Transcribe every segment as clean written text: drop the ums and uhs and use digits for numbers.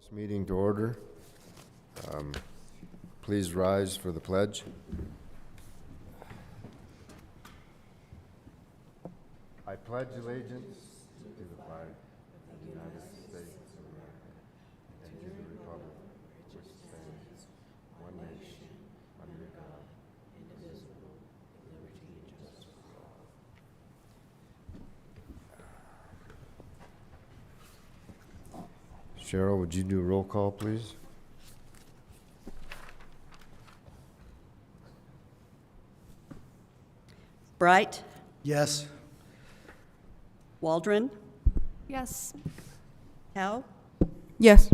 This meeting to order. Please rise for the pledge. I pledge allegiance to the flag of the United States of America and to the republic which stands one nation under God, indivisible, with liberty and justice for all. Cheryl, would you do a roll call, please? Bright, Yes. Waldron, Yes. Howe, Yes.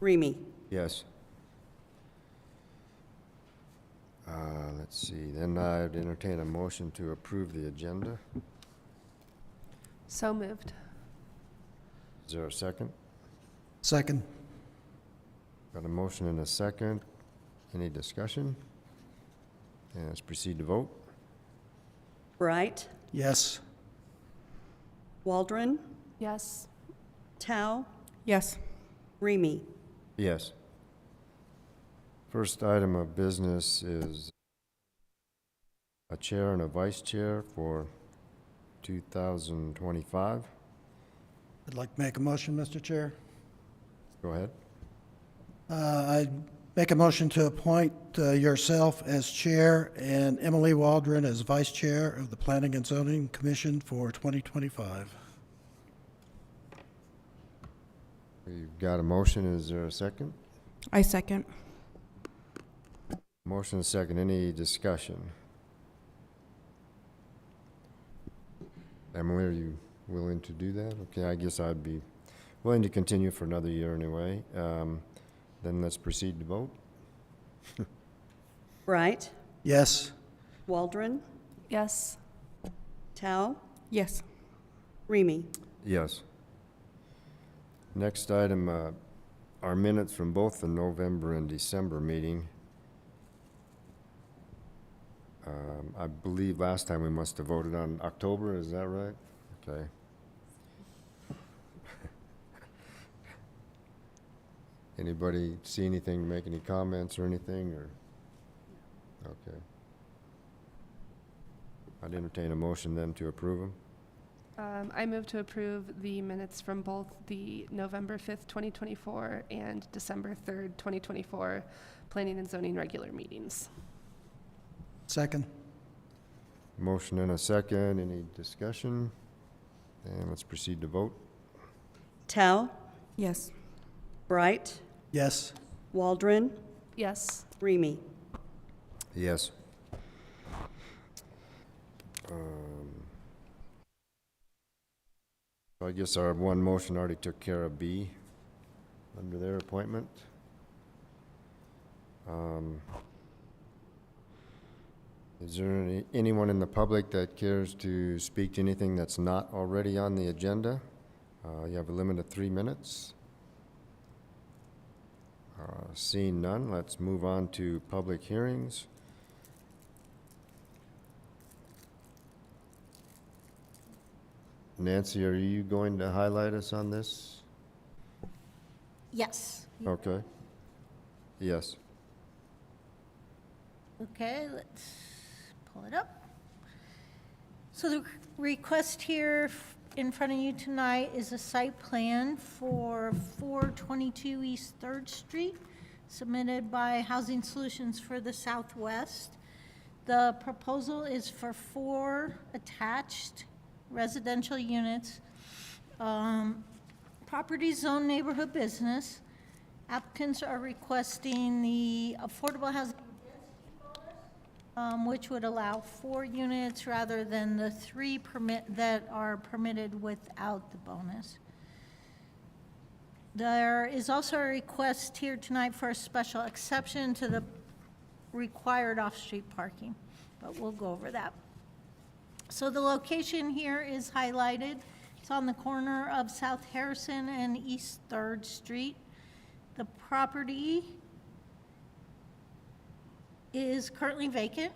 Remy. Yes. Let's see, then I'd entertain a motion to approve the agenda. So moved. Is there a second? Second. Got a motion and a second. Any discussion? And let's proceed to vote. Bright, Yes. Waldron, Yes. Tao, Yes. Remy. Yes. First item of business is a chair and a vice chair for 2025. I'd like to make a motion, Mr. Chair. Go ahead. I'd make a motion to appoint yourself as chair and Emily Waldron as vice chair of the Planning and Zoning Commission for 2025. We've got a motion. Is there a second? I second. Motion and a second. Any discussion? Emily, are you willing to do that? Okay, I guess I'd be willing to continue for another year anyway. Then let's proceed to vote. Bright, Yes. Waldron, Yes. Tao, Yes. Remy. Yes. Next item, our minutes from both the November and December meeting. I believe last time we must have voted on October, is that right? Okay. Anybody see anything, make any comments or anything, or? Okay. I'd entertain a motion then to approve them. I move to approve the minutes from both the November 5th, 2024 and December 3rd, 2024 Planning and Zoning regular meetings. Second. Motion and a second. Any discussion? And let's proceed to vote. Tao, Yes. Bright, Yes. Waldron, Yes. Remy. Yes. I guess our one motion already took care of B under their appointment. Is there anyone in the public that cares to speak to anything that's not already on the agenda? You have a limit of 3 minutes. Seeing none, let's move on to public hearings. Nancy, are you going to highlight us on this? Yes. Okay. Yes. Okay, let's pull it up. So the request here in front of you tonight is a site plan for 422 East 3rd Street, submitted by Housing Solutions for the Southwest. The proposal is for 4 attached residential units. Property zone neighborhood business. Applicants are requesting the affordable housing which would allow 4 units rather than the 3 that are permitted without the bonus. There is also a request here tonight for a special exception to the required off-street parking, but we'll go over that. So the location here is highlighted. It's on the corner of South Harrison and East 3rd Street. The property is currently vacant.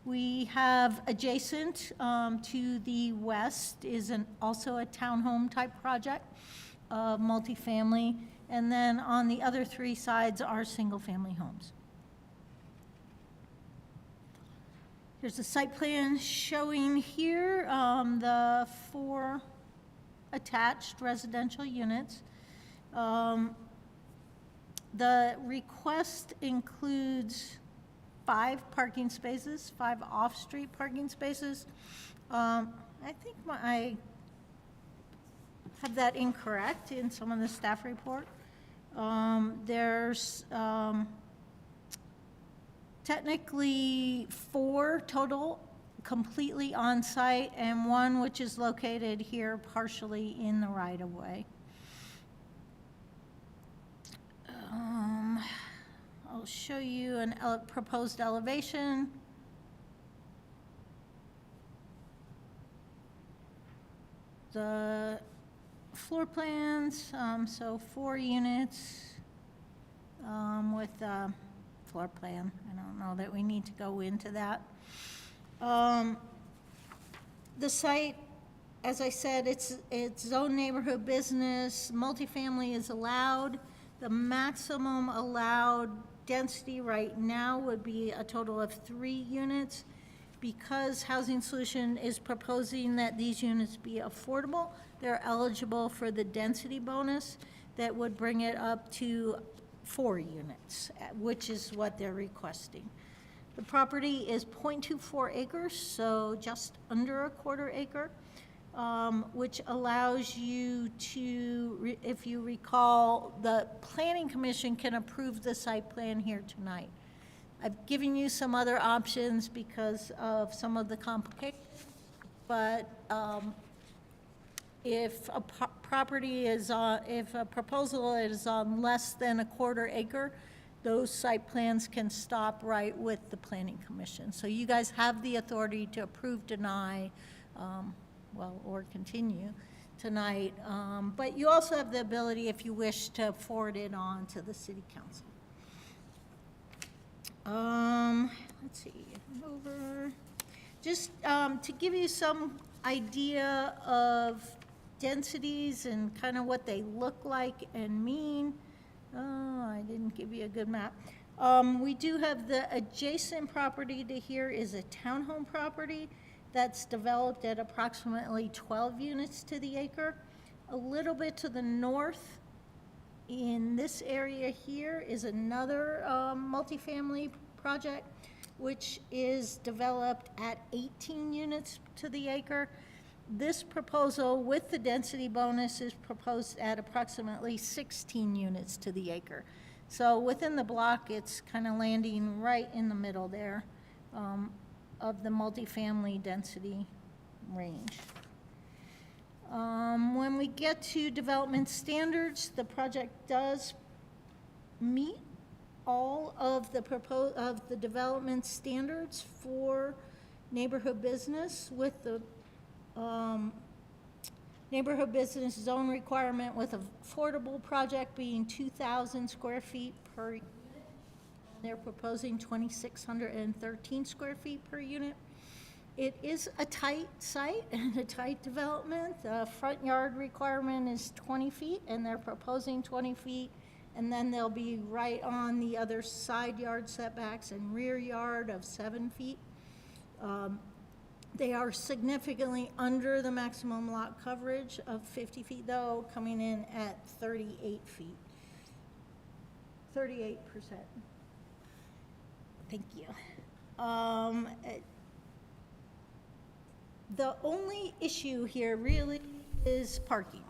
We have adjacent to the west is also a townhome type project. of multifamily, and then on the other 3 sides are single-family homes. Here's a site plan showing here the 4 attached residential units. The request includes 5 parking spaces, 5 off-street parking spaces. I think I have that incorrect in some of the staff report. There's technically 4 total completely on-site and 1 which is located here partially in the right-of-way. I'll show you an proposed elevation. The floor plans, so 4 units with a floor plan. I don't know that we need to go into that. The site, as I said, it's zone neighborhood business. Multifamily is allowed. The maximum allowed density right now would be a total of 3 units. Because Housing Solution is proposing that these units be affordable, they're eligible for the density bonus that would bring it up to 4 units, which is what they're requesting. The property is 0.24 acres, so just under a quarter acre, which allows you to, if you recall, the Planning Commission can approve the site plan here tonight. I've given you some other options because of some of the complications, but if a property is on, if a proposal is on less than a quarter acre, those site plans can stop right with the Planning Commission. So you guys have the authority to approve, deny, or continue tonight. But you also have the ability, if you wish, to forward it on to the City Council. Let's see, over, just to give you some idea of densities and kind of what they look like and mean. Oh, I didn't give you a good map. We do have the adjacent property to here is a townhome property that's developed at approximately 12 units to the acre. A little bit to the north in this area here is another multifamily project, which is developed at 18 units to the acre. This proposal with the density bonus is proposed at approximately 16 units to the acre. So within the block, it's kind of landing right in the middle there of the multifamily density range. When we get to development standards, the project does meet all of the development standards for neighborhood business, with the neighborhood business zone requirement with affordable project being 2,000 square feet per unit. They're proposing 2,613 square feet per unit. It is a tight site and a tight development. The front yard requirement is 20 feet, and they're proposing 20 feet. And then they'll be right on the other side yard setbacks and rear yard of 7 feet. They are significantly under the maximum lot coverage of 50 feet, though, coming in at 38 feet. 38%. Thank you. The only issue here really is parking.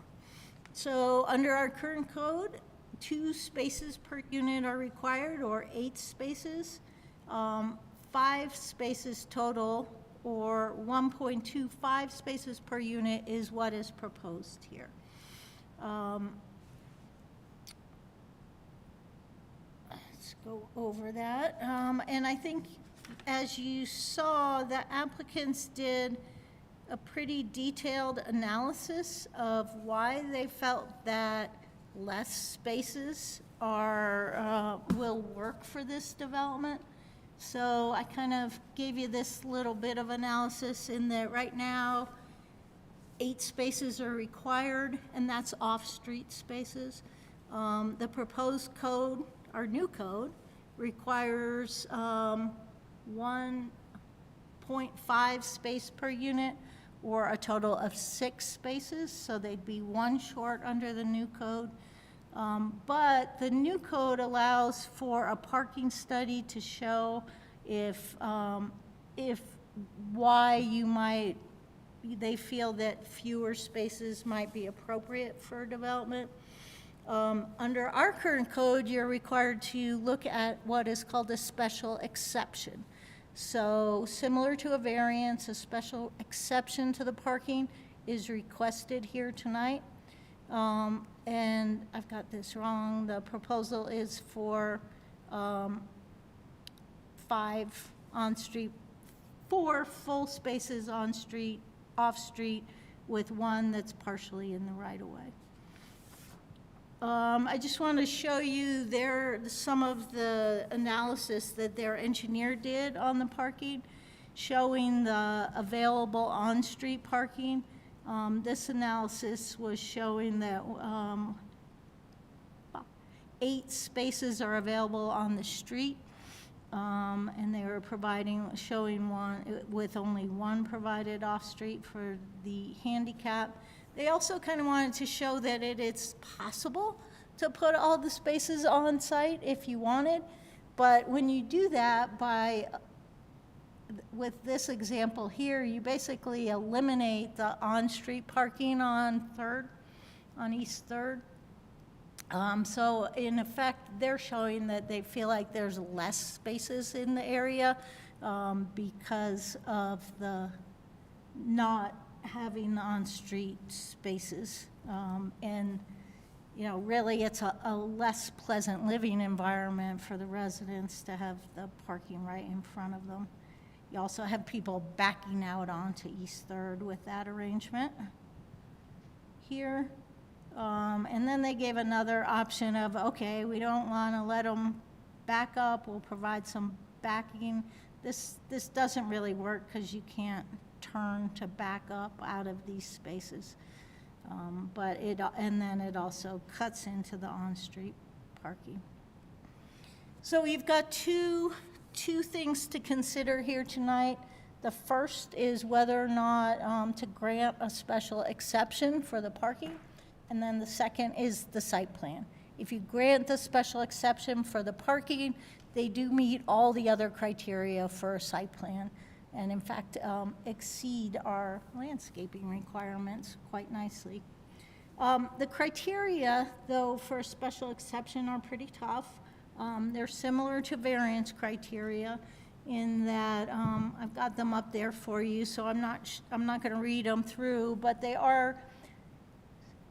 So under our current code, 2 spaces per unit are required, or 8 spaces. 5 spaces total, or 1.25 spaces per unit is what is proposed here. Let's go over that. And I think, as you saw, the applicants did a pretty detailed analysis of why they felt that less spaces will work for this development. So I kind of gave you this little bit of analysis in that right now, 8 spaces are required, and that's off-street spaces. The proposed code, our new code, requires 1.5 space per unit, or a total of 6 spaces, so they'd be 1 short under the new code. But the new code allows for a parking study to show if why you might, they feel that fewer spaces might be appropriate for development. Under our current code, you're required to look at what is called a special exception. So similar to a variance, a special exception to the parking is requested here tonight. And I've got this wrong. The proposal is for 5 on-street, 4 full spaces on-street, off-street, with 1 that's partially in the right-of-way. I just want to show you some of the analysis that their engineer did on the parking, showing the available on-street parking. This analysis was showing that 8 spaces are available on the street, and they were showing 1 with only 1 provided off-street for the handicap. They also kind of wanted to show that it's possible to put all the spaces on site if you wanted, but when you do that with this example here, you basically eliminate the on-street parking on East 3rd. So in effect, they're showing that they feel like there's less spaces in the area because of the not having on-street spaces. And, you know, really it's a less pleasant living environment for the residents to have the parking right in front of them. You also have people backing out onto East 3rd with that arrangement here. And then they gave another option of, okay, we don't want to let them back up, we'll provide some backing. This doesn't really work because you can't turn to back up out of these spaces. And then it also cuts into the on-street parking. So we've got two things to consider here tonight. The first is whether or not to grant a special exception for the parking. And then the second is the site plan. If you grant the special exception for the parking, they do meet all the other criteria for a site plan, and in fact exceed our landscaping requirements quite nicely. The criteria, though, for a special exception are pretty tough. They're similar to variance criteria in that I've got them up there for you, so I'm not going to read them through, but they are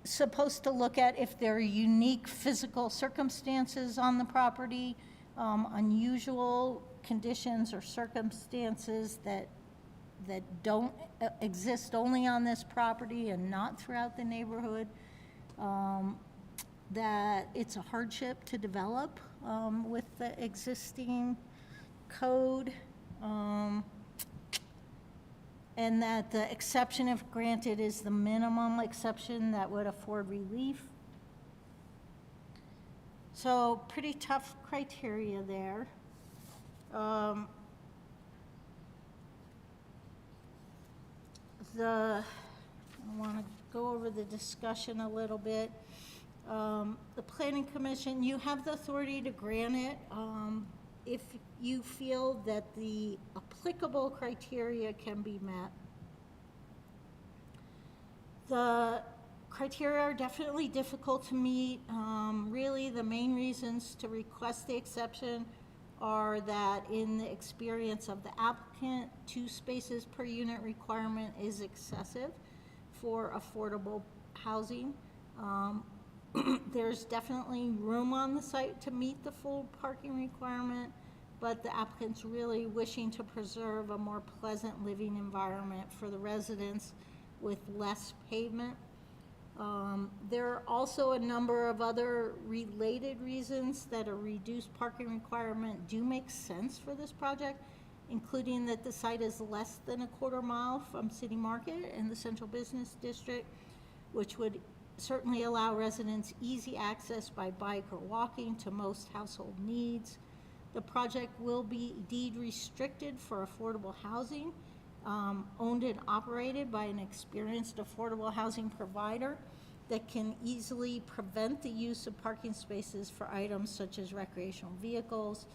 supposed to look at if there are unique physical circumstances on the property, unusual conditions or circumstances that don't exist only on this property and not throughout the neighborhood, that it's a hardship to develop with the existing code, and that the exception, if granted, is the minimum exception that would afford relief. So pretty tough criteria there. I want to go over the discussion a little bit. The Planning Commission, you have the authority to grant it if you feel that the applicable criteria can be met. The criteria are definitely difficult to meet. Really, the main reasons to request the exception are that in the experience of the applicant, 2 spaces per unit requirement is excessive for affordable housing. There's definitely room on the site to meet the full parking requirement, but the applicant's really wishing to preserve a more pleasant living environment for the residents with less pavement. There are also a number of other related reasons that a reduced parking requirement do make sense for this project, including that the site is less than a quarter mile from City Market and the Central Business District, which would certainly allow residents easy access by bike or walking to most household needs. The project will be deed restricted for affordable housing, owned and operated by an experienced affordable housing provider that can easily prevent the use of parking spaces for items such as recreational vehicles.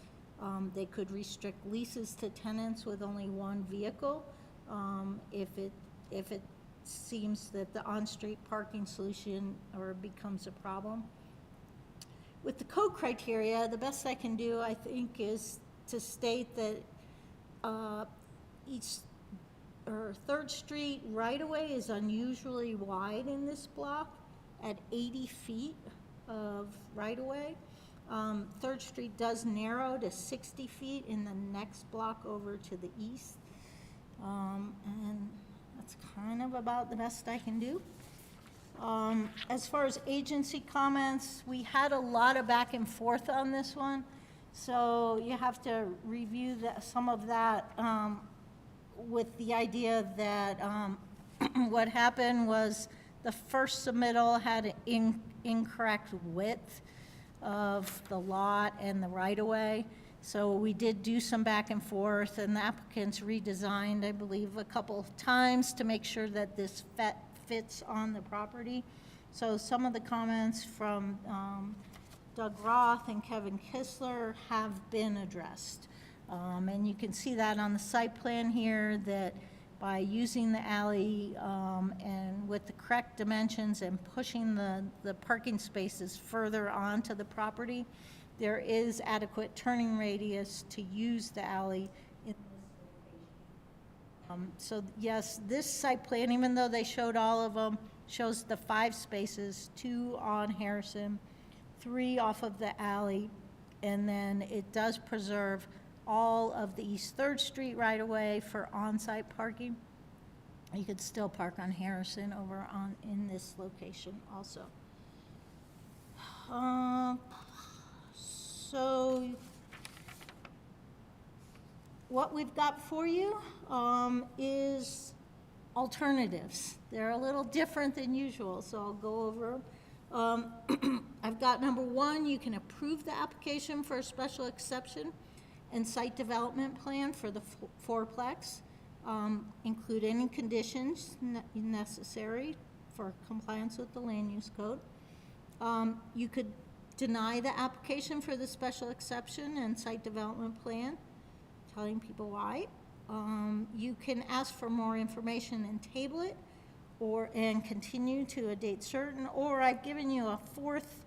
They could restrict leases to tenants with only one vehicle if it seems that the on-street parking solution becomes a problem. With the code criteria, the best I can do, I think, is to state that Third Street right-of-way is unusually wide in this block at 80 feet of right-of-way. Third Street does narrow to 60 feet in the next block over to the east. And that's kind of about the best I can do. As far as agency comments, we had a lot of back and forth on this one. So you have to review some of that with the idea that what happened was the first submittal had an incorrect width of the lot and the right-of-way. So we did do some back and forth, and the applicants redesigned, I believe, a couple of times to make sure that this fits on the property. So some of the comments from Doug Roth and Kevin Kistler have been addressed. And you can see that on the site plan here, that by using the alley and with the correct dimensions and pushing the parking spaces further onto the property, there is adequate turning radius to use the alley in this location. So yes, this site plan, even though they showed all of them, shows the 5 spaces, 2 on Harrison, 3 off of the alley, and then it does preserve all of the East 3rd Street right-of-way for on-site parking. You could still park on Harrison over in this location also. So what we've got for you is alternatives. They're a little different than usual, so I'll go over them. I've got number 1, you can approve the application for a special exception and site development plan for the fourplex. Include any conditions necessary for compliance with the land use code. You could deny the application for the special exception and site development plan, telling people why. You can ask for more information and table it, and continue to a date certain, or I've given you a 4th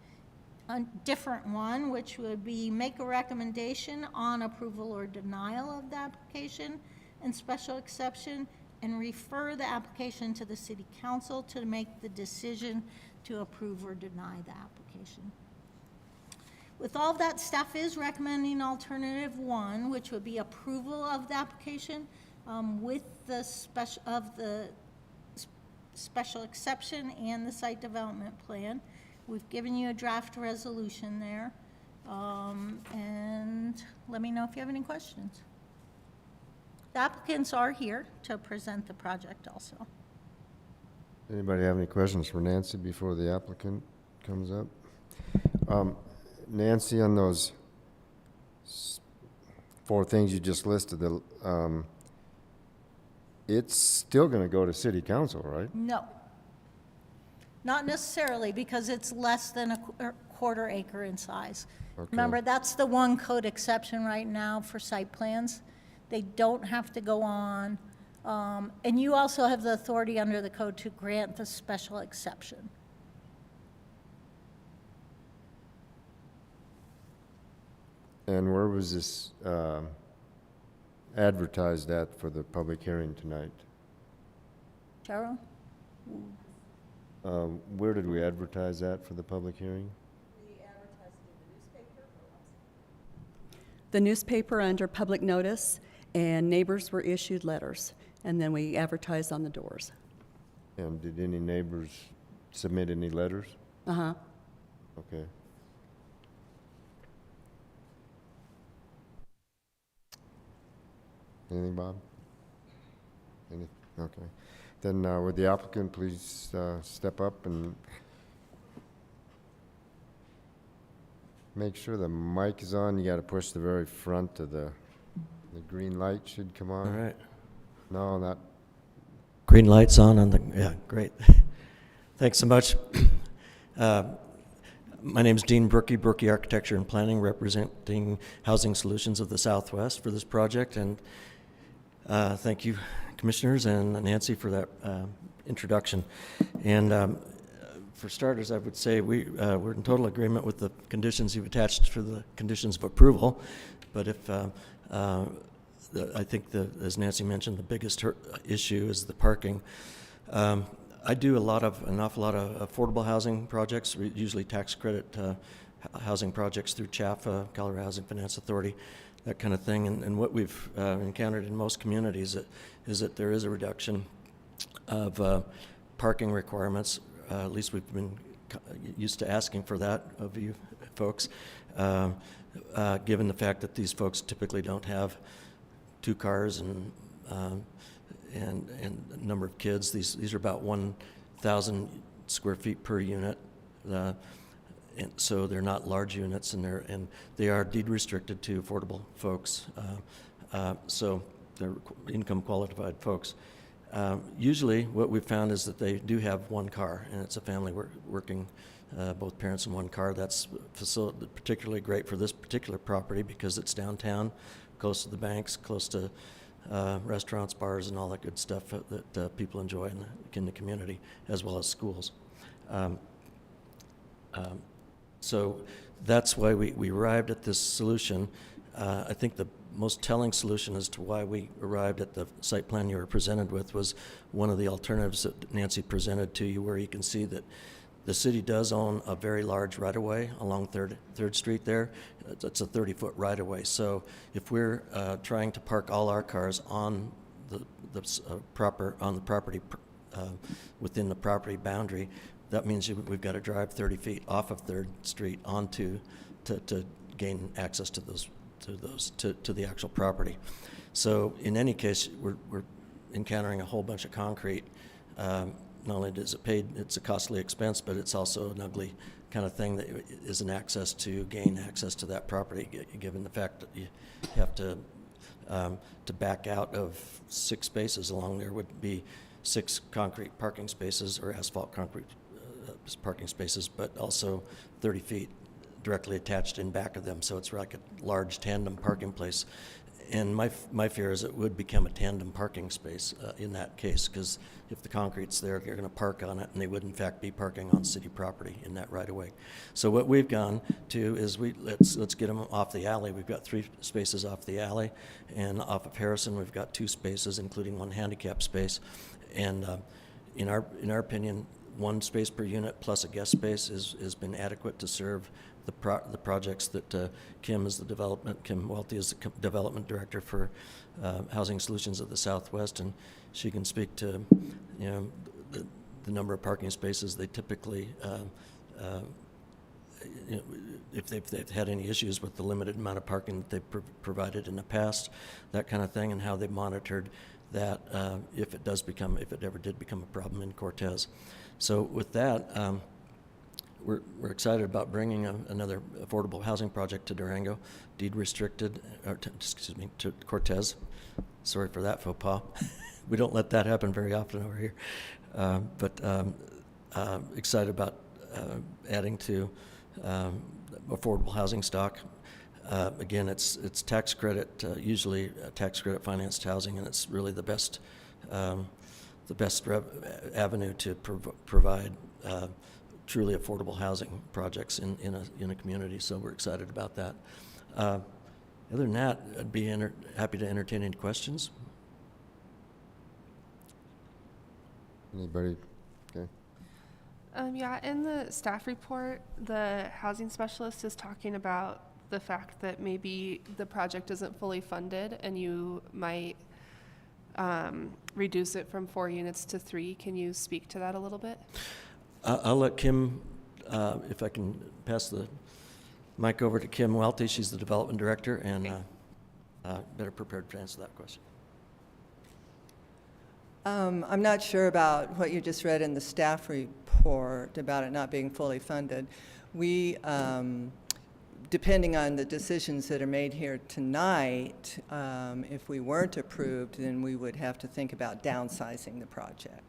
different one, which would be make a recommendation on approval or denial of the application and special exception, and refer the application to the city council to make the decision to approve or deny the application. With all of that, staff is recommending alternative 1, which would be approval of the application with the special exception and the site development plan. We've given you a draft resolution there, and let me know if you have any questions. The applicants are here to present the project also. Anybody have any questions for Nancy before the applicant comes up? Nancy, on those 4 things you just listed, it's still going to go to city council, right? No. Not necessarily, because it's less than a quarter acre in size. Okay. Remember, that's the one code exception right now for site plans. They don't have to go on. And you also have the authority under the code to grant the special exception. And where was this advertised at for the public hearing tonight? Cheryl? Where did we advertise that for the public hearing? The newspaper under public notice, and neighbors were issued letters, and then we advertised on the doors. And did any neighbors submit any letters? Uh-huh. Okay. Anything, Bob? Any? Okay. Then would the applicant please step up and make sure the mic is on. You got to push the very front of the green light should come on. All right. No, not. Green lights on the, yeah, great. Thanks so much. My name is Dean Brookie Architecture and Planning, representing Housing Solutions of the Southwest for this project. And thank you, commissioners, and Nancy for that introduction. And for starters, I would say we're in total agreement with the conditions you've attached for the conditions of approval. But if I think, as Nancy mentioned, the biggest issue is the parking. I do an awful lot of affordable housing projects, usually tax credit housing projects through CHAFA, Colorado Housing Finance Authority, that kind of thing. And what we've encountered in most communities is that there is a reduction of parking requirements. At least we've been used to asking for that of you folks, given the fact that these folks typically don't have 2 cars and a number of kids. These are about 1,000 square feet per unit, and so they're not large units, and they are deed restricted to affordable folks. So they're income qualified folks. Usually, what we've found is that they do have 1 car, and it's a family working, both parents in 1 car. That's particularly great for this particular property because it's downtown, close to the banks, close to restaurants, bars, and all that good stuff that people enjoy in the community, as well as schools. So that's why we arrived at this solution. I think the most telling solution as to why we arrived at the site plan you were presented with was one of the alternatives that Nancy presented to you, where you can see that the city does own a very large right-of-way along 3rd Street there. It's a 30-foot right-of-way. So if we're trying to park all our cars on the property within the property boundary, that means we've got to drive 30 feet off of 3rd Street onto to gain access to the actual property. So in any case, we're encountering a whole bunch of concrete. Not only is it paid, it's a costly expense, but it's also an ugly kind of thing that is an access to gain access to that property, given the fact that you have to back out of 6 spaces along there would be 6 concrete parking spaces or asphalt concrete parking spaces, but also 30 feet directly attached in back of them. So it's like a large tandem parking place. And my fear is it would become a tandem parking space in that case, because if the concrete's there, you're going to park on it, and they would in fact be parking on city property in that right of way. So what we've gone to is let's get them off the alley. We've got 3 spaces off the alley, and off of Harrison we've got 2 spaces, including 1 handicap space. And in our opinion, 1 space per unit plus a guest space has been adequate to serve the projects that Kim Welty is the development director for Housing Solutions of the Southwest, and she can speak to the number of parking spaces they typically if they've had any issues with the limited amount of parking that they've provided in the past, that kind of thing, and how they've monitored that if it ever did become a problem in Cortez. So with that, we're excited about bringing another affordable housing project to Durango, deed restricted, to Cortez. Sorry for that faux pas. We don't let that happen very often over here. But excited about adding to affordable housing stock. Again, it's tax credit, usually tax credit financed housing, and it's really the best avenue to provide truly affordable housing projects in a community. So we're excited about that. Other than that, I'd be happy to entertain any questions. Anybody? Okay. Yeah, in the staff report, the housing specialist is talking about the fact that maybe the project isn't fully funded and you might reduce it from 4 units to 3. Can you speak to that a little bit? I'll let Kim, if I can pass the mic over to Kim Welty. She's the development director and better prepared to answer that question. I'm not sure about what you just read in the staff report about it not being fully funded. We, depending on the decisions that are made here tonight, if we weren't approved, then we would have to think about downsizing the project.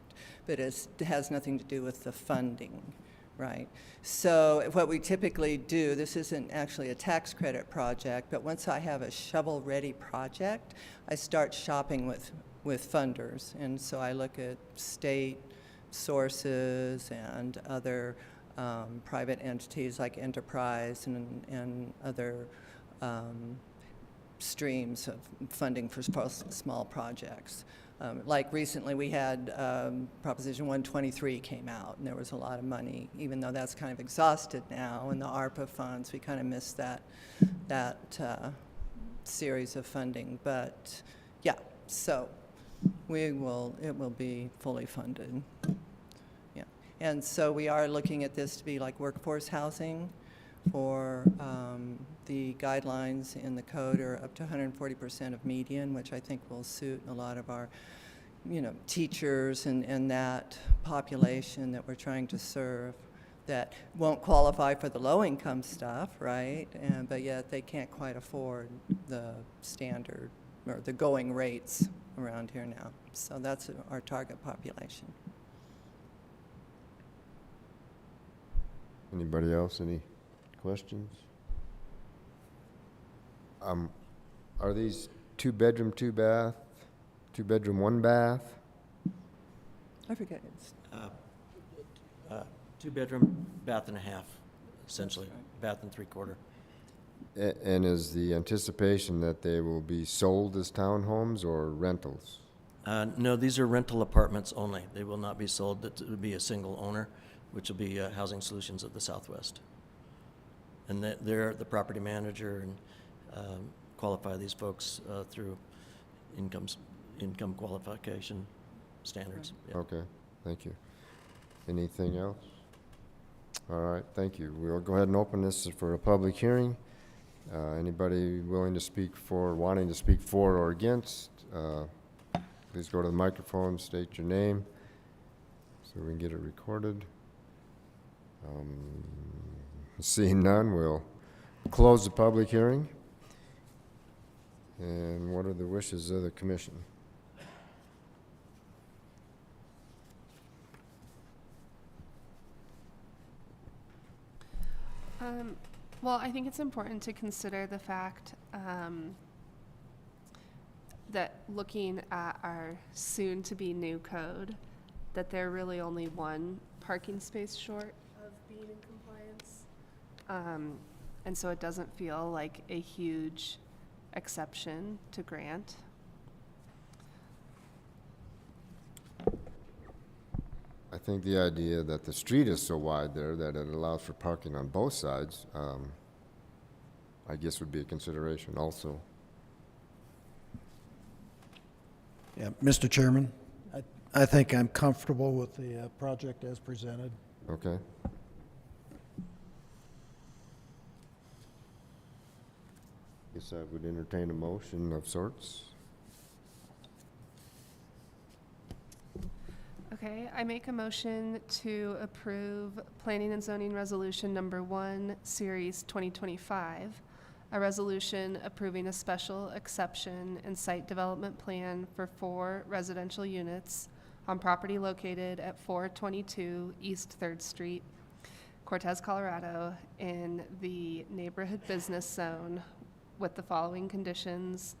But it has nothing to do with the funding, right? So what we typically do, this isn't actually a tax credit project, but once I have a shovel-ready project, I start shopping with funders. And so I look at state sources and other private entities like Enterprise and other streams of funding for small projects. Like recently we had Proposition 123 came out, and there was a lot of money, even though that's kind of exhausted now in the ARPA funds. We kind of missed that series of funding. But yeah, so it will be fully funded. Yeah, and so we are looking at this to be like workforce housing for the guidelines in the code are up to 140% of median, which I think will suit a lot of our, teachers and that population that we're trying to serve that won't qualify for the low-income stuff, right? But yet they can't quite afford the standard or the going rates around here now. So that's our target population. Anybody else? Any questions? Are these 2-bedroom, 2-bath, 2-bedroom, 1-bath? I forget. It's 2-bedroom, bath and a half, essentially, bath and 3/4. And is the anticipation that they will be sold as townhomes or rentals? No, these are rental apartments only. They will not be sold. It would be a single owner, which will be Housing Solutions of the Southwest. And they're the property manager and qualify these folks through income qualification standards. Yeah. Okay, thank you. Anything else? All right, thank you. We'll go ahead and open this for a public hearing. Anybody willing to speak for, wanting to speak for or against, please go to the microphone, state your name so we can get it recorded. Seeing none, we'll close the public hearing. And what are the wishes of the commission? Well, I think it's important to consider the fact that looking at our soon-to-be new code, that they're really only one parking space short of being in compliance. And so it doesn't feel like a huge exception to grant. I think the idea that the street is so wide there that it allows for parking on both sides, I guess would be a consideration also. Yeah, Mr. Chairman, I think I'm comfortable with the project as presented. Okay. Guess I would entertain a motion of sorts. Okay, I make a motion to approve Planning and Zoning Resolution Number 1, Series 2025, a resolution approving a special exception and site development plan for 4 residential units on property located at 422 East 3rd Street, Cortez, Colorado, in the neighborhood business zone with the following conditions.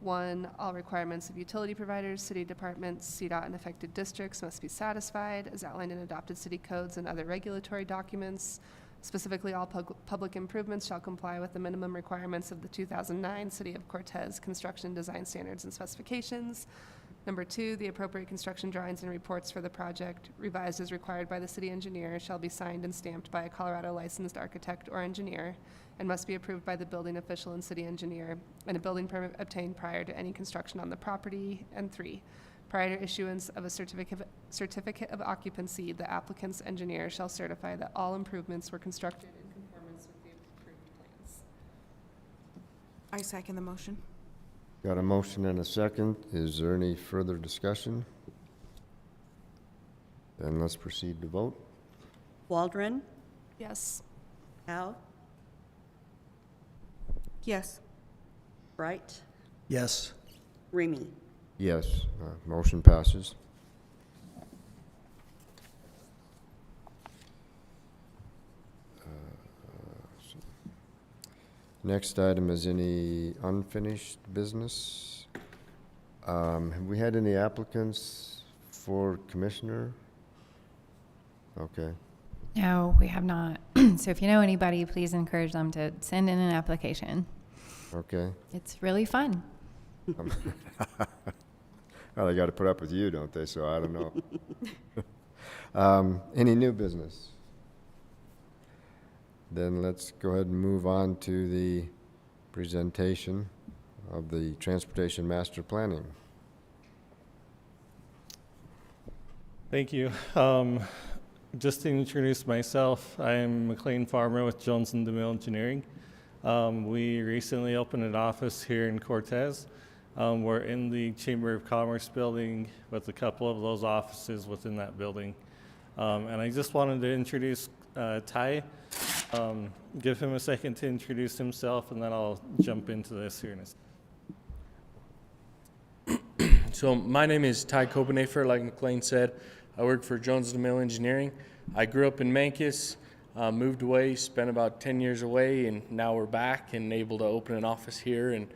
1, all requirements of utility providers, city departments, CDOT, and affected districts must be satisfied as outlined in adopted city codes and other regulatory documents. Specifically, all public improvements shall comply with the minimum requirements of the 2009 City of Cortez Construction Design Standards and Specifications. Number 2, the appropriate construction drawings and reports for the project, revised as required by the city engineer, shall be signed and stamped by a Colorado licensed architect or engineer and must be approved by the building official and city engineer, and a building permit obtained prior to any construction on the property. And 3, prior to issuance of a certificate of occupancy, the applicant's engineer shall certify that all improvements were constructed in conformance with the approved plans. I second the motion. Got a motion and a second. Is there any further discussion? Then let's proceed to vote. Waldron, Yes. Howe, Yes. Bright, Yes. Remy. Yes, motion passes. Next item is any unfinished business. Have we had any applicants for commissioner? Okay, No, we have not. So if you know anybody, please encourage them to send in an application. okay. It's really fun. Well, they got to put up with you, don't they? So I don't know. Any new business? Then let's go ahead and move on to the presentation of the Transportation Master Planning. Thank you. Just to introduce myself, I'm McLean Farmer with Jones & DeMille Engineering. We recently opened an office here in Cortez. We're in the Chamber of Commerce building with a couple of those offices within that building. And I just wanted to introduce Ty, give him a second to introduce himself, and then I'll jump into this here in a second. So my name is Ty Kobenafer, like McLean said. I work for Jones DeMille Engineering. I grew up in Mancus, moved away, spent about 10 years away, and now we're back and able to open an office here and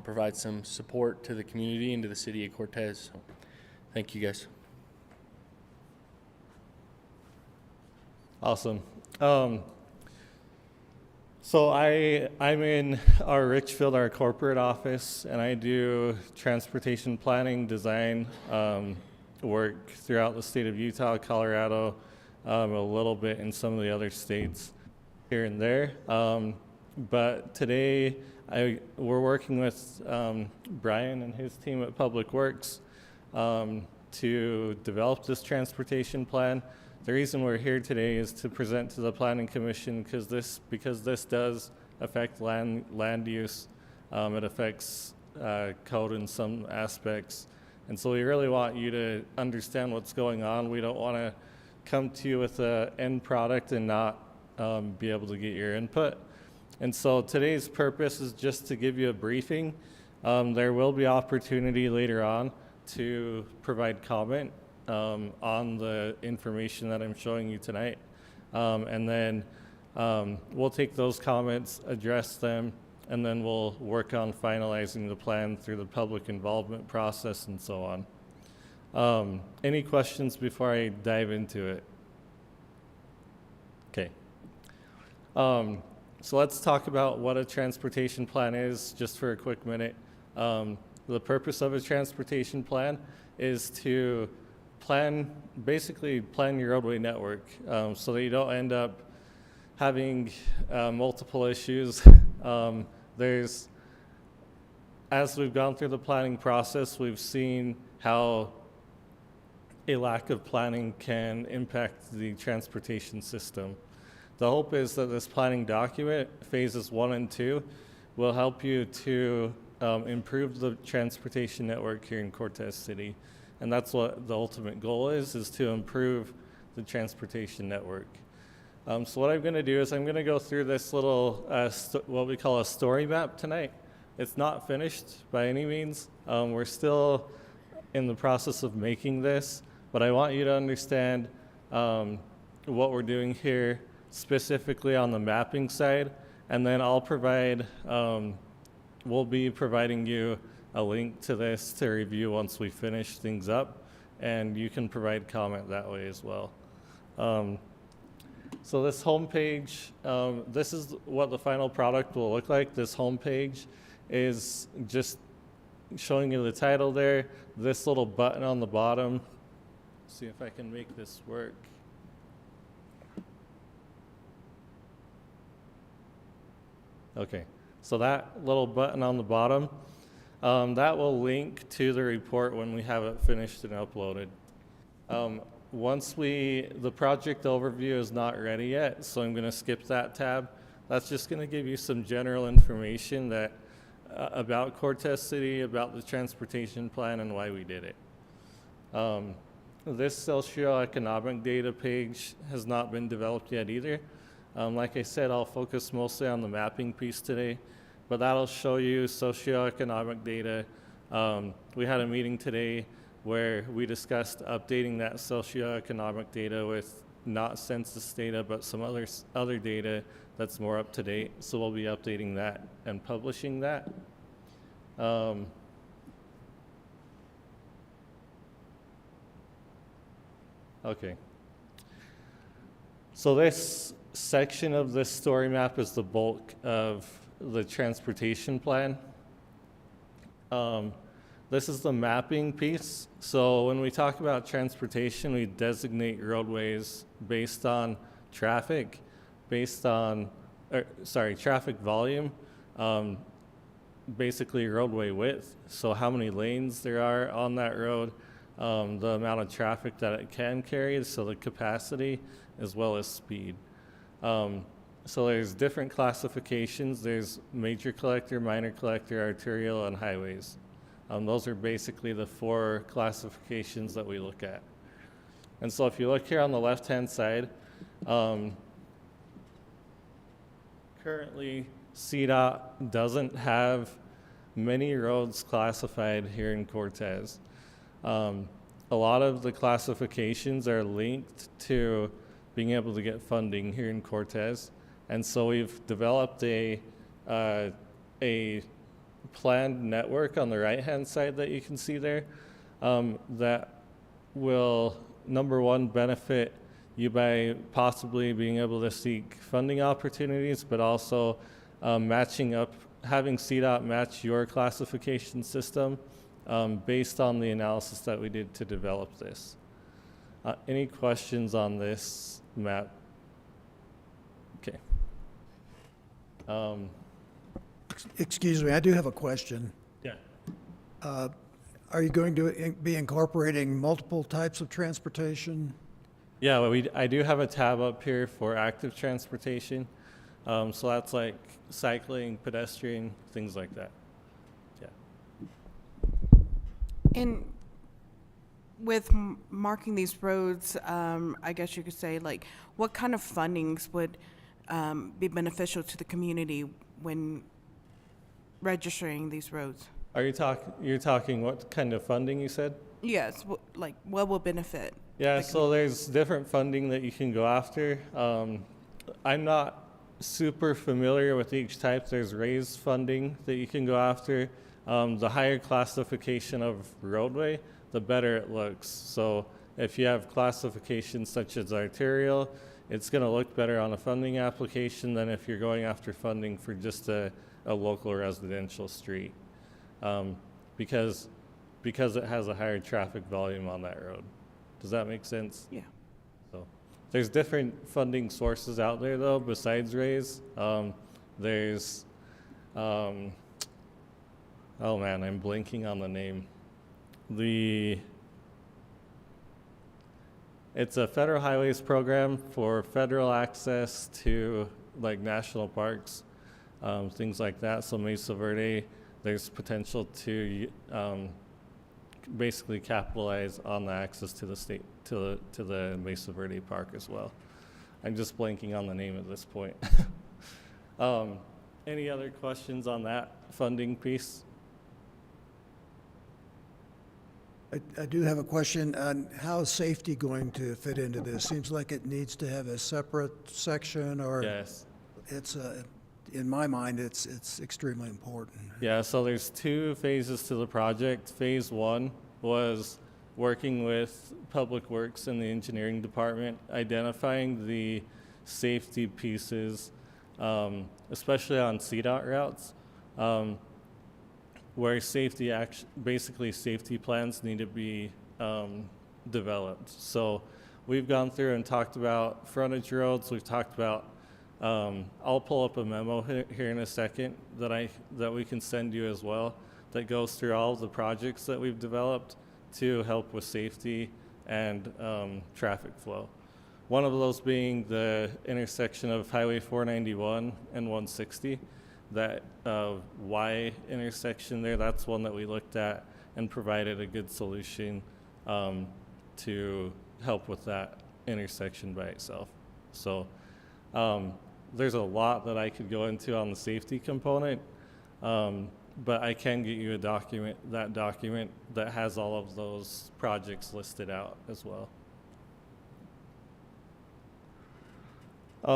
provide some support to the community and to the city of Cortez. So thank you guys. Awesome. So I'm in our Richfield, our corporate office, and I do transportation planning, design, work throughout the state of Utah, Colorado, a little bit in some of the other states here and there. But today we're working with Brian and his team at Public Works to develop this transportation plan. The reason we're here today is to present to the Planning Commission because this does affect land use. It affects code in some aspects. And so we really want you to understand what's going on. We don't want to come to you with an end product and not be able to get your input. And so today's purpose is just to give you a briefing. There will be opportunity later on to provide comment on the information that I'm showing you tonight. And then we'll take those comments, address them, and then we'll work on finalizing the plan through the public involvement process and so on. Any questions before I dive into it? Okay. So let's talk about what a transportation plan is just for a quick minute. The purpose of a transportation plan is to basically plan your roadway network so that you don't end up having multiple issues. As we've gone through the planning process, we've seen how a lack of planning can impact the transportation system. The hope is that this planning document, phases 1 and 2, will help you to improve the transportation network here in Cortez City. And that's what the ultimate goal is to improve the transportation network. So what I'm going to do is I'm going to go through this little, what we call a story map tonight. It's not finished by any means. We're still in the process of making this, but I want you to understand what we're doing here, specifically on the mapping side, and then we'll be providing you a link to this to review once we finish things up, and you can provide comment that way as well. So this homepage, this is what the final product will look like. This homepage is just showing you the title there, this little button on the bottom. See if I can make this work. Okay, so that little button on the bottom, that will link to the report when we have it finished and uploaded. The project overview is not ready yet, so I'm going to skip that tab. That's just going to give you some general information about Cortez City, about the transportation plan, and why we did it. this socioeconomic data page has not been developed yet either. Like I said, I'll focus mostly on the mapping piece today, but that'll show you socioeconomic data. We had a meeting today where we discussed updating that socioeconomic data with not census data, but some other data that's more up to date. So we'll be updating that and publishing that. Okay. So this section of this story map is the bulk of the transportation plan. This is the mapping piece. So when we talk about transportation, we designate roadways based on traffic, traffic volume, basically roadway width. So how many lanes there are on that road, the amount of traffic that it can carry, so the capacity, as well as speed. So there's different classifications. There's major collector, minor collector, arterial, and highways. Those are basically the 4 classifications that we look at. And so if you look here on the left-hand side, currently CDOT doesn't have many roads classified here in Cortez. A lot of the classifications are linked to being able to get funding here in Cortez. And so we've developed a planned network on the right-hand side that you can see there that will, number one, benefit you by possibly being able to seek funding opportunities, but also matching up, having CDOT match your classification system based on the analysis that we did to develop this. Any questions on this map? Okay. Excuse me, I do have a question. Yeah. Are you going to be incorporating multiple types of transportation? Yeah, well, I do have a tab up here for active transportation. So that's like cycling, pedestrian, things like that. Yeah. And with marking these roads, I guess you could say, like, what kind of fundings would be beneficial to the community when registering these roads? Are you're talking what kind of funding you said? Yes, like what will benefit? Yeah, so there's different funding that you can go after. I'm not super familiar with each type. There's raised funding that you can go after. The higher classification of roadway, the better it looks. So if you have classifications such as arterial, it's going to look better on a funding application than if you're going after funding for just a local residential street, because it has a higher traffic volume on that road. Does that make sense? Yeah. So there's different funding sources out there though besides RAISE. There's oh man, I'm blanking on the name. It's a federal highways program for federal access to like national parks, things like that. So Mesa Verde, there's potential to basically capitalize on the access to the state, to the Mesa Verde Park as well. I'm just blanking on the name at this point. Any other questions on that funding piece? I do have a question on how is safety going to fit into this? Seems like it needs to have a separate section, or Yes. it's in my mind, it's extremely important. Yeah, so there's 2 phases to the project. Phase 1 was working with Public Works and the engineering department, identifying the safety pieces, especially on CDOT routes, where basically safety plans need to be developed. So we've gone through and talked about frontage roads. We've talked about, I'll pull up a memo here in a second that we can send you as well, that goes through all of the projects that we've developed to help with safety and traffic flow. One of those being the intersection of Highway 491 and 160. That Y intersection there, that's one that we looked at and provided a good solution to help with that intersection by itself. So there's a lot that I could go into on the safety component, but I can get you a document that has all of those projects listed out as well.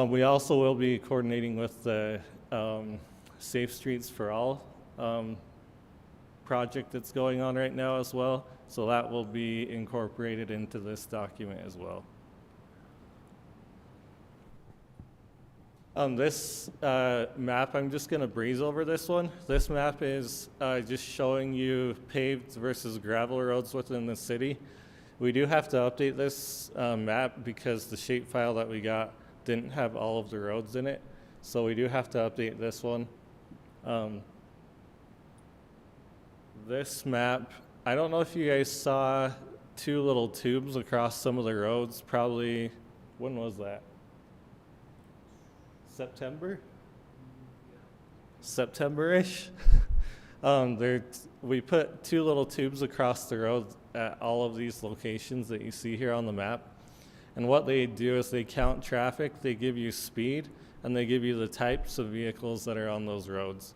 We also will be coordinating with the Safe Streets for All project that's going on right now as well. So that will be incorporated into this document as well. This map, I'm just going to breeze over this one. This map is just showing you paved versus gravel roads within the city. We do have to update this map because the shapefile that we got didn't have all of the roads in it. So we do have to update this one. This map, I don't know if you guys saw two little tubes across some of the roads. Probably, when was that? September-ish. We put two little tubes across the road at all of these locations that you see here on the map. And what they do is they count traffic, they give you speed, and they give you the types of vehicles that are on those roads.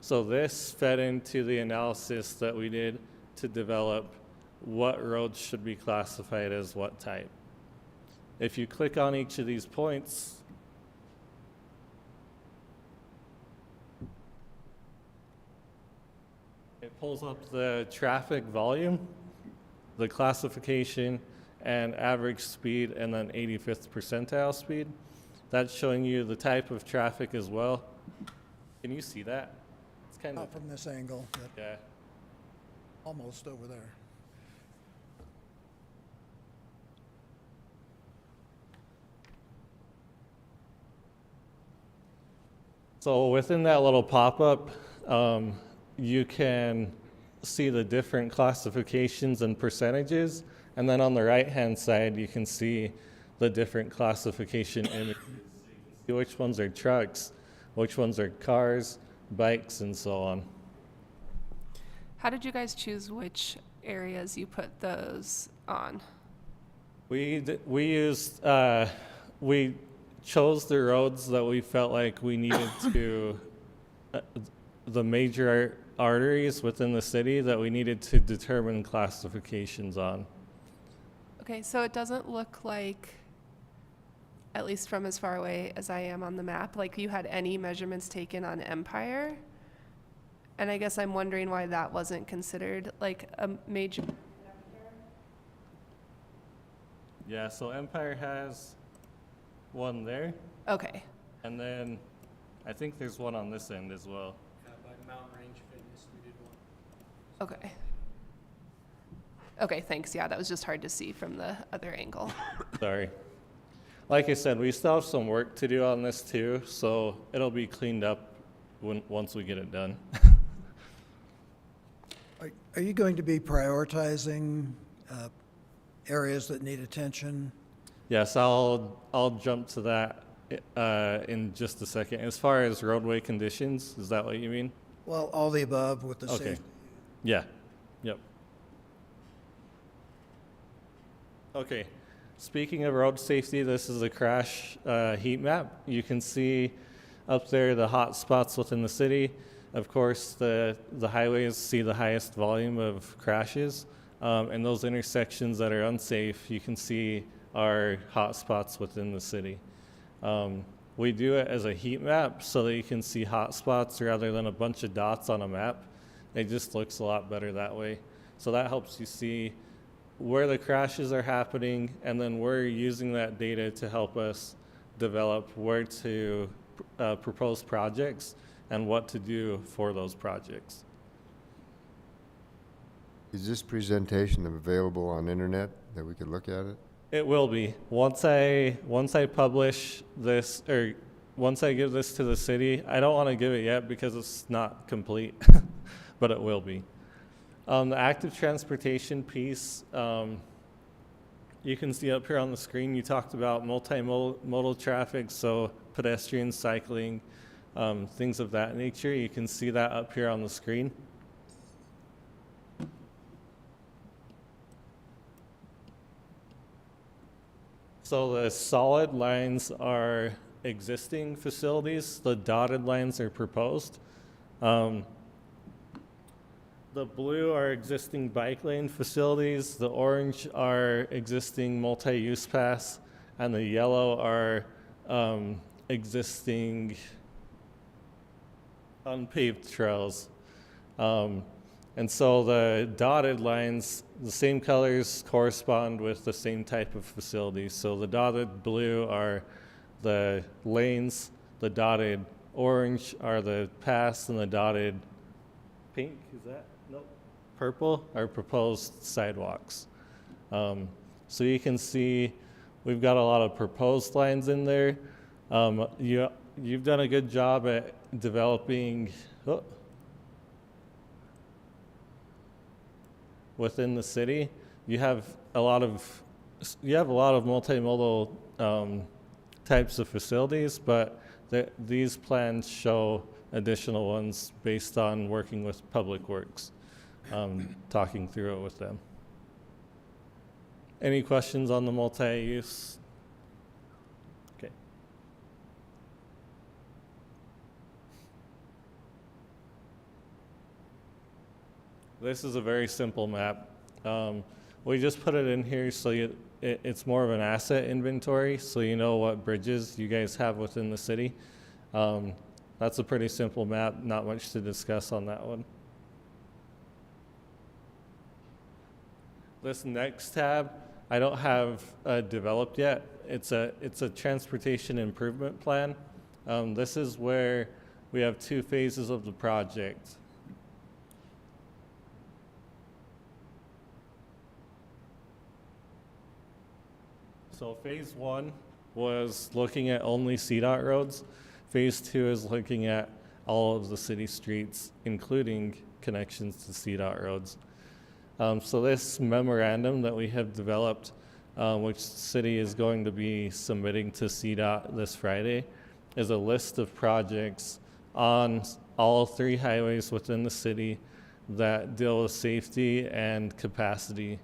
So this fed into the analysis that we did to develop what roads should be classified as what type. If you click on each of these points, it pulls up the traffic volume, the classification, and average speed, and then 85th percentile speed. That's showing you the type of traffic as well. Can you see that? It's kind Not from this angle, but yeah. almost over there. So within that little pop-up, you can see the different classifications and percentages. And then on the right-hand side, you can see the different classification images. So you can see which ones are trucks, which ones are cars, bikes, and so on. How did you guys choose which areas you put those on? We chose the roads that we felt like we needed to, the major arteries within the city that we needed to determine classifications on. Okay, so it doesn't look like, at least from as far away as I am on the map, like you had any measurements taken on Empire. And I guess I'm wondering why that wasn't considered like a major. Yeah, so Empire has one there, Okay, and then I think there's one on this end as well. By Mountain Range Fitness, we did one. okay. Okay, thanks. Yeah, that was just hard to see from the other angle. Sorry. Like I said, we still have some work to do on this too, so it'll be cleaned up once we get it done. Are you going to be prioritizing areas that need attention? Yes, I'll jump to that in just a second. As far as roadway conditions, is that what you mean? Well, all the above with the Okay. safety. Yeah. Yep. Okay. Speaking of road safety, this is a crash heat map. You can see up there the hot spots within the city. Of course, the highways see the highest volume of crashes. And those intersections that are unsafe, you can see are hot spots within the city. We do it as a heat map so that you can see hot spots rather than a bunch of dots on a map. It just looks a lot better that way. So that helps you see where the crashes are happening, and then we're using that data to help us develop where to propose projects and what to do for those projects. Is this presentation available on internet that we could look at it? It will be. Once I publish this, or once I give this to the city, I don't want to give it yet because it's not complete, but it will be. The active transportation piece, you can see up here on the screen, you talked about multimodal traffic, so pedestrians, cycling, things of that nature. You can see that up here on the screen. So the solid lines are existing facilities. The dotted lines are proposed. The blue are existing bike lane facilities. The orange are existing multi-use paths, and the yellow are existing unpaved trails. And so the dotted lines, the same colors correspond with the same type of facilities. So the dotted blue are the lanes, the dotted orange are the paths, and the dotted pink, is that? Nope. Purple are proposed sidewalks. So you can see we've got a lot of proposed lines in there. You've done a good job at developing within the city. You have a lot of multimodal types of facilities, but these plans show additional ones based on working with Public Works, talking through it with them. Any questions on the multi-use? Okay. This is a very simple map. We just put it in here so it's more of an asset inventory, so you know what bridges you guys have within the city. That's a pretty simple map, not much to discuss on that one. This next tab, I don't have developed yet. It's a transportation improvement plan. This is where we have 2 phases of the project. So phase 1 was looking at only CDOT roads. Phase 2 is looking at all of the city streets, including connections to CDOT roads. So this memorandum that we have developed, which the city is going to be submitting to CDOT this Friday, is a list of projects on all 3 highways within the city that deal with safety and capacity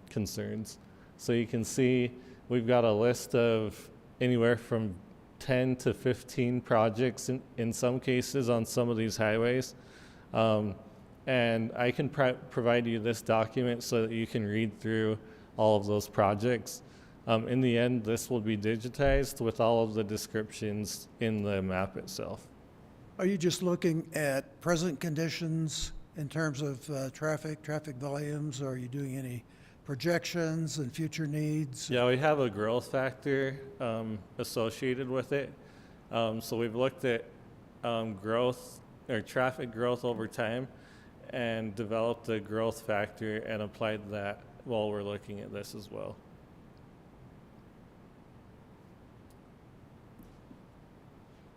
concerns. So you can see we've got a list of anywhere from 10 to 15 projects in some cases on some of these highways. And I can provide you this document so that you can read through all of those projects. In the end, this will be digitized with all of the descriptions in the map itself. Are you just looking at present conditions in terms of traffic volumes? Or are you doing any projections and future needs? Yeah, we have a growth factor associated with it. So we've looked at growth or traffic growth over time and developed a growth factor and applied that while we're looking at this as well.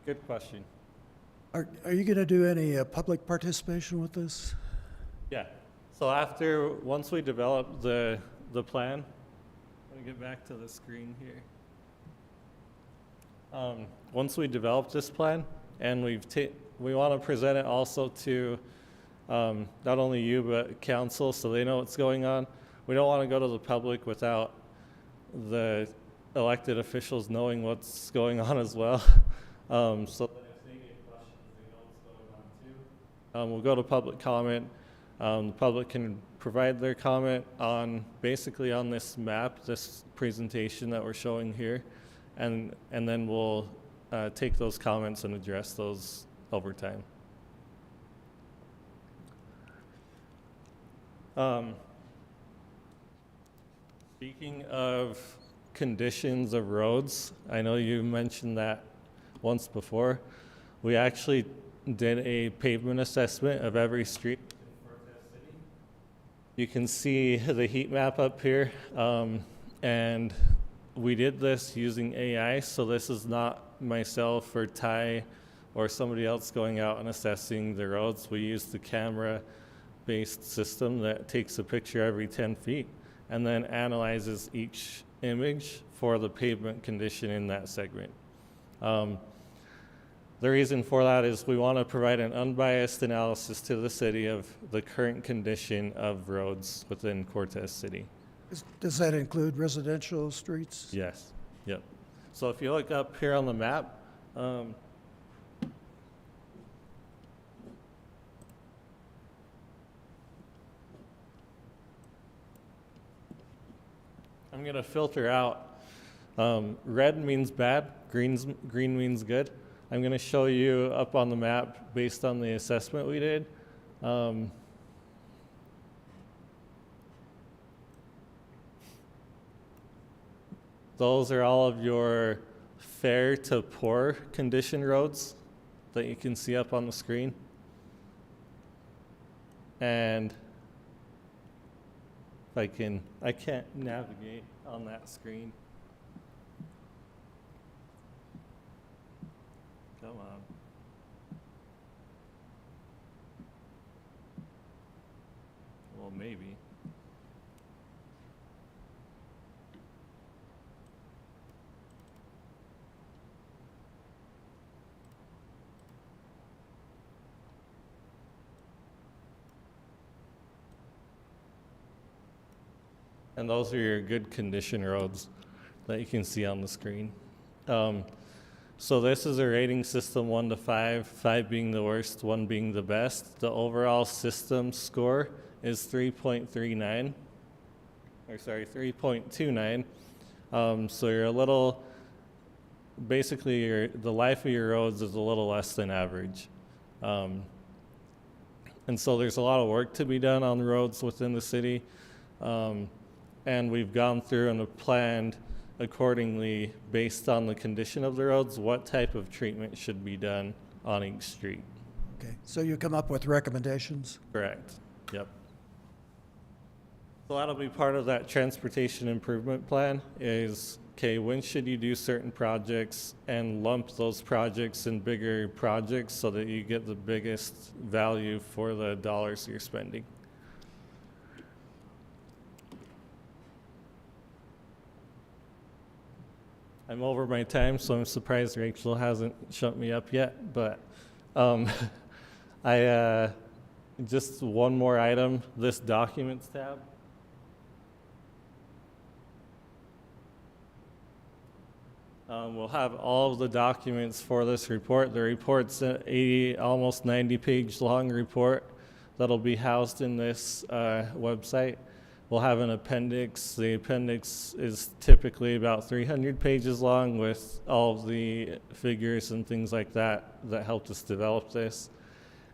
Good question. Are you going to do any public participation with this? Yeah. So once we develop the plan, let me get back to the screen here. Once we develop this plan, and we want to present it also to not only you but council, so they know what's going on. We don't want to go to the public without the elected officials knowing what's going on as well. So that if they get questions, they know what's going on too. We'll go to public comment. The public can provide their comment on basically on this map, this presentation that we're showing here, and then we'll take those comments and address those over time. Speaking of conditions of roads, I know you mentioned that once before. We actually did a pavement assessment of every street. You can see the heat map up here, and we did this using AI, so this is not myself or Ty or somebody else going out and assessing the roads. We used the camera-based system that takes a picture every 10 feet and then analyzes each image for the pavement condition in that segment. The reason for that is we want to provide an unbiased analysis to the city of the current condition of roads within Cortez City. Does that include residential streets? Yes. Yep. So if you look up here on the map, I'm gonna filter out. Red means bad, green means good. I'm gonna show you up on the map based on the assessment we did. Those are all of your fair to poor condition roads that you can see up on the screen. And if I can't navigate on that screen. Come on. Well, maybe. And those are your good condition roads that you can see on the screen. So this is a rating system 1 to 5, 5 being the worst, 1 being the best. The overall system score is 3.39, or sorry, 3.29. So you're a little, basically the life of your roads is a little less than average. And so there's a lot of work to be done on the roads within the city. And we've gone through and have planned accordingly based on the condition of the roads, what type of treatment should be done on each street. Okay, so you come up with recommendations? Correct. Yep. So that'll be part of that transportation improvement plan is, okay, when should you do certain projects and lump those projects in bigger projects so that you get the biggest value for the dollars you're spending. I'm over my time, so I'm surprised Rachel hasn't shut me up yet, but just one more item, this documents tab. We'll have all of the documents for this report. The report's an 80, almost 90-page long report that'll be housed in this website. We'll have an appendix. The appendix is typically about 300 pages long with all of the figures and things like that that helped us develop this.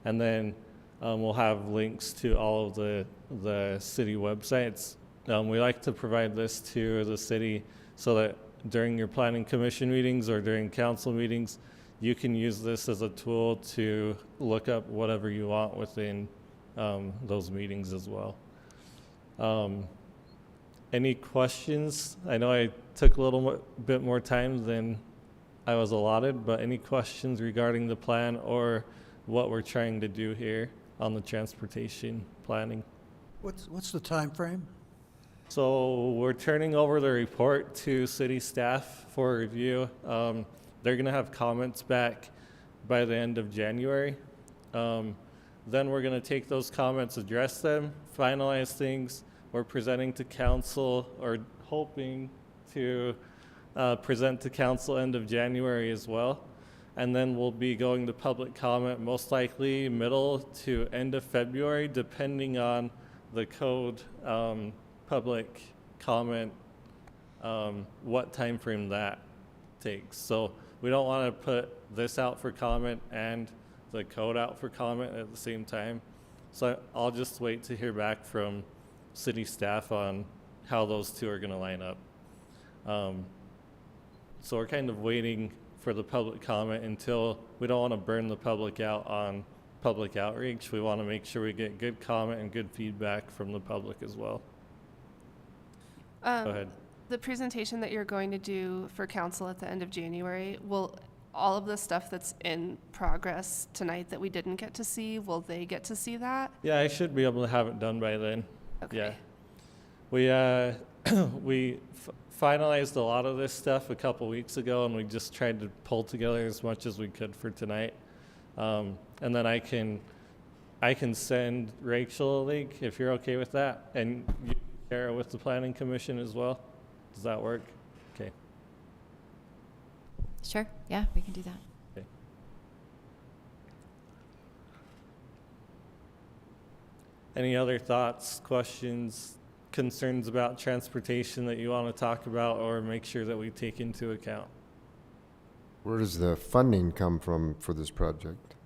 And then we'll have links to all of the city websites. We like to provide this to the city so that during your planning commission meetings or during council meetings, you can use this as a tool to look up whatever you want within those meetings as well. Any questions? I know I took a little bit more time than I was allotted, but any questions regarding the plan or what we're trying to do here on the transportation planning? What's the time frame? So we're turning over the report to city staff for review. They're going to have comments back by the end of January. Then we're going to take those comments, address them, finalize things. We're presenting to council, or hoping to present to council end of January as well. And then we'll be going to public comment most likely middle to end of February, depending on the code public comment, what time frame that takes. So we don't want to put this out for comment and the code out for comment at the same time. So I'll just wait to hear back from city staff on how those two are going to line up. So we're kind of waiting for the public comment until we don't want to burn the public out on public outreach. We want to make sure we get good comment and good feedback from the public as well. Go ahead. The presentation that you're going to do for council at the end of January, will all of the stuff that's in progress tonight that we didn't get to see, will they get to see that? Yeah, I should be able to have it done by then. Okay. Yeah. We finalized a lot of this stuff a couple weeks ago, and we just tried to pull together as much as we could for tonight. And then I can send Rachel a link if you're okay with that, and you can share it with the planning commission as well? Does that work? Okay. Sure, yeah, we can do that. Okay. Any other thoughts, questions, concerns about transportation that you want to talk about or make sure that we take into account? Where does the funding come from for this project?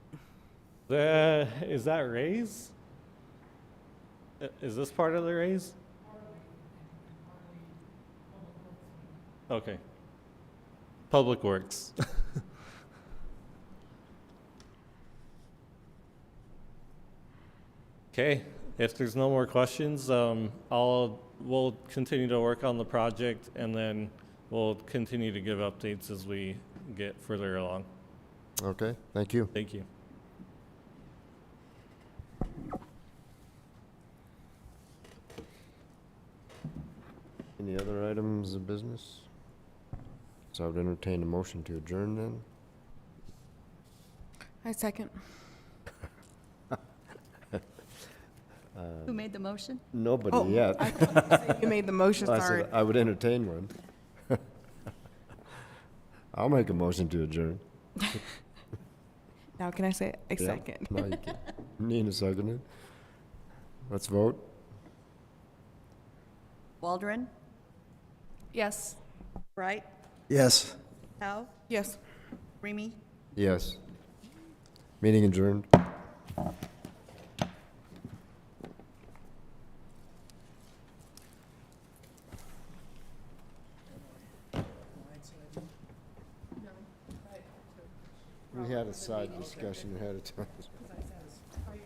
Is that raise? Is this part of the raise? Okay. Public Works. Okay, if there's no more questions, we'll continue to work on the project and then we'll continue to give updates as we get further along. Okay, thank you. Thank you. Any other items of business? So I would entertain a motion to adjourn then. I second. Who made the motion? Nobody Oh, yet. I thought you said you made the motion, I sorry. said I would entertain one. I'll make a motion to adjourn. Now can I say a Yeah. second? No, you can't. Nina seconded. Let's vote. Waldron? Yes. Wright, Yes. Howe, Yes. Remy. Yes. Meeting adjourned. We had a side discussion ahead of time.